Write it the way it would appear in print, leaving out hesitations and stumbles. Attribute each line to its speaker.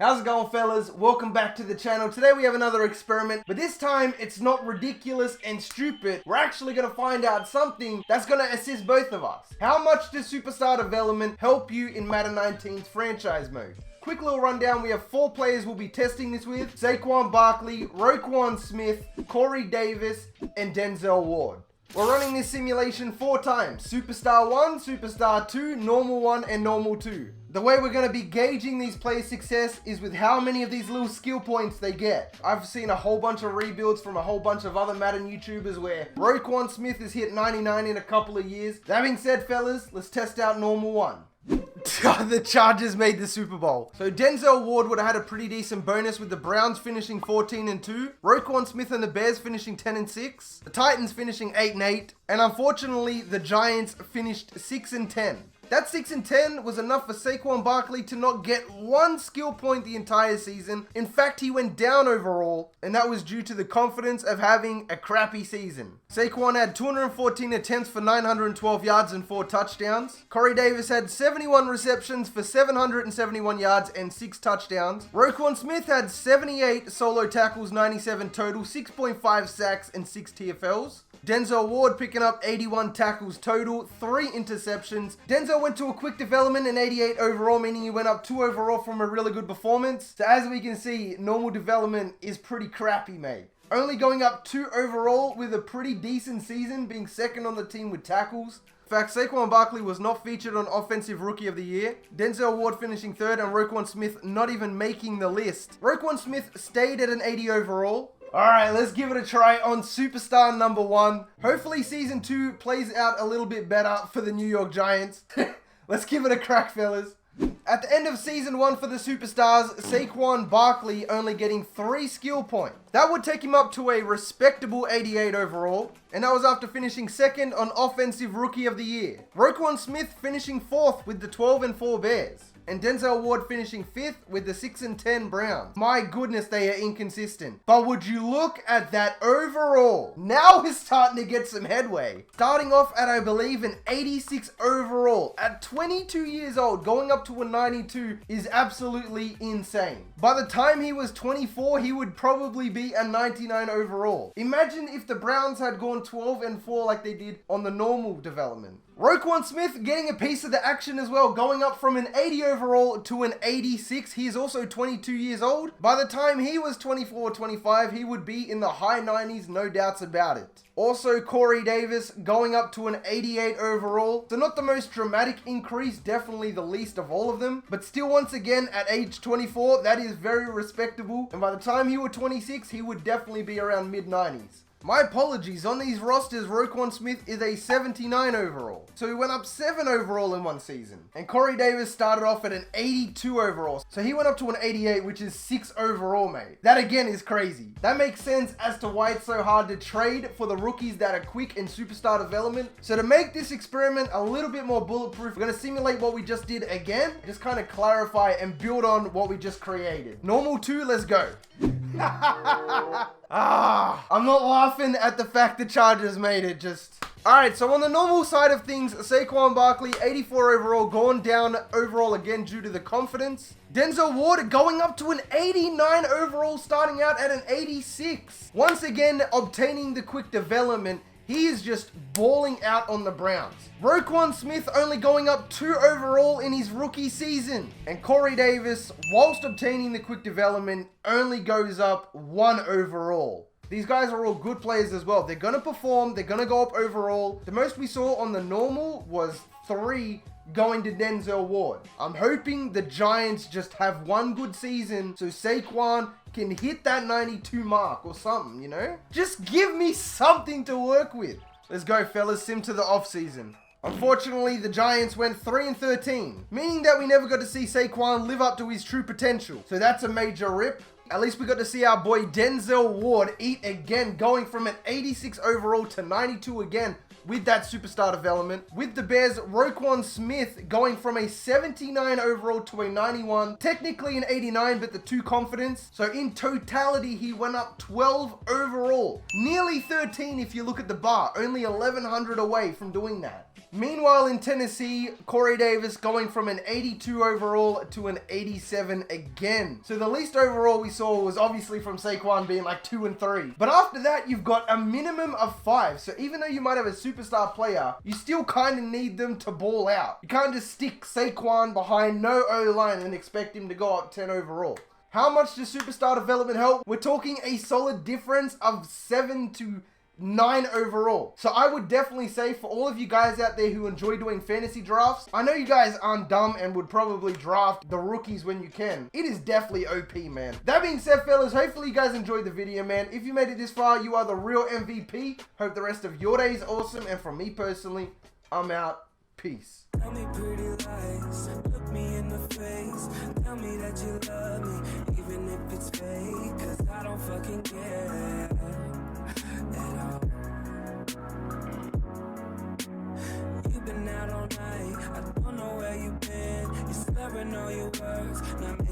Speaker 1: How's it going, fellas? Welcome back to the channel. Today we have another experiment, but this time it's not ridiculous and stupid. We're actually going to find out something that's going to assist both of us. How much does superstar development help you in Madden 19's franchise mode? Quick little rundown, we have 4 players we'll be testing this with: Saquon Barkley, Roquan Smith, Corey Davis, and Denzel Ward. We're running this simulation 4 times: Superstar 1, Superstar 2, Normal 1, and Normal 2. The way we're going to be gauging these players' success is with how many of these little skill points they get. I've seen a whole bunch of rebuilds from a whole bunch of other Madden YouTubers where Roquan Smith has hit 99 in a couple of years. That being said, fellas, let's test out Normal 1. The Chargers made the Super Bowl. So Denzel Ward would have had a pretty decent bonus with the Browns finishing 14-2, Roquan Smith and the Bears finishing 10-6, the Titans finishing 8-8, and unfortunately the Giants finished 6-10. That 6-10 was enough for Saquon Barkley to not get 1 skill point the entire season. In fact, he went down overall, and that was due to the confidence of having a crappy season. Saquon had 214 attempts for 912 yards and 4 touchdowns. Corey Davis had 71 receptions for 771 yards and 6 touchdowns. Roquan Smith had 78 solo tackles, 97 total, 6.5 sacks, and 6 TFLs. Denzel Ward picking up 81 tackles total, 3 interceptions. Denzel went to a quick development in 88 overall, meaning he went up 2 overall from a really good performance. So as we can see, normal development is pretty crappy, mate. Only going up 2 overall with a pretty decent season, being second on the team with tackles. In fact, Saquon Barkley was not featured on Offensive Rookie of the Year. Denzel Ward finishing 3rd and Roquan Smith not even making the list. Roquan Smith stayed at an 80 overall. Alright, let's give it a try on Superstar number 1. Hopefully Season 2 plays out a little bit better for the New York Giants. Let's give it a crack, fellas. At the end of Season 1 for the Superstars, Saquon Barkley only getting 3 skill points. That would take him up to a respectable 88 overall, and that was after finishing 2nd on Offensive Rookie of the Year. Roquan Smith finishing 4th with the 12-4 Bears. And Denzel Ward finishing 5th with the 6-10 Browns. My goodness, they are inconsistent. But would you look at that overall? Now we're starting to get some headway. Starting off at, I believe, an 86 overall. At 22 years old, going up to a 92 is absolutely insane. By the time he was 24, he would probably be a 99 overall. Imagine if the Browns had gone 12-4 like they did on the normal development. Roquan Smith getting a piece of the action as well, going up from an 80 overall to an 86. He is also 22 years old. By the time he was 24 or 25, he would be in the high 90s, no doubts about it. Also, Corey Davis going up to an 88 overall. So not the most dramatic increase, definitely the least of all of them. But still, once again, at age 24, that is very respectable. And by the time he was 26, he would definitely be around mid-90s. My apologies, on these rosters, Roquan Smith is a 79 overall. So he went up 7 overall in one season. And Corey Davis started off at an 82 overall. So he went up to an 88, which is 6 overall, mate. That again is crazy. That makes sense as to why it's so hard to trade for the rookies that are quick in superstar development. So to make this experiment a little bit more bulletproof, we're going to simulate what we just did again. Just kind of clarify and build on what we just created. Normal 2, let's go. I'm not laughing at the fact the Chargers made it, just... Alright, so on the normal side of things, Saquon Barkley, 84 overall, gone down overall again due to the confidence. Denzel Ward going up to an 89 overall, starting out at an 86. Once again, obtaining the quick development. He is just balling out on the Browns. Roquan Smith only going up 2 overall in his rookie season. And Corey Davis, whilst obtaining the quick development, only goes up 1 overall. These guys are all good players as well. They're going to perform. They're going to go up overall. The most we saw on the normal was 3 going to Denzel Ward. I'm hoping the Giants just have 1 good season so Saquon can hit that 92 mark or something, you know? Just give me something to work with. Let's go, fellas. Sim to the offseason. Unfortunately, the Giants went 3-13, meaning that we never got to see Saquon live up to his true potential. So that's a major rip. At least we got to see our boy Denzel Ward eat again, going from an 86 overall to 92 again. with that superstar development. With the Bears, Roquan Smith going from a 79 overall to a 91. Technically an 89, but the 2 confidence. So in totality, he went up 12 overall. Nearly 13 if you look at the bar. Only 1,100 away from doing that. Meanwhile, in Tennessee, Corey Davis going from an 82 overall to an 87 again. So the least overall we saw was obviously from Saquon being like 2 and 3. But after that, you've got a minimum of 5. So even though you might have a superstar player, you still kind of need them to ball out. You can't just stick Saquon behind no O-line and expect him to go up 10 overall. How much does superstar development help? We're talking a solid difference of 7 to 9 overall. So I would definitely say for all of you guys out there who enjoy doing fantasy drafts, I know you guys aren't dumb and would probably draft the rookies when you can. It is definitely OP, man. That being said, fellas, hopefully you guys enjoyed the video, man. If you made it this far, you are the real MVP. Hope the rest of your day is awesome. And from me personally, I'm out. Peace.
Speaker 2: Tell me pretty lies, look me in the face. Tell me that you love me, even if it's fake. Cause I don't fucking care at all. You've been out all night, I don't know where you've been. You're slurring all your words, not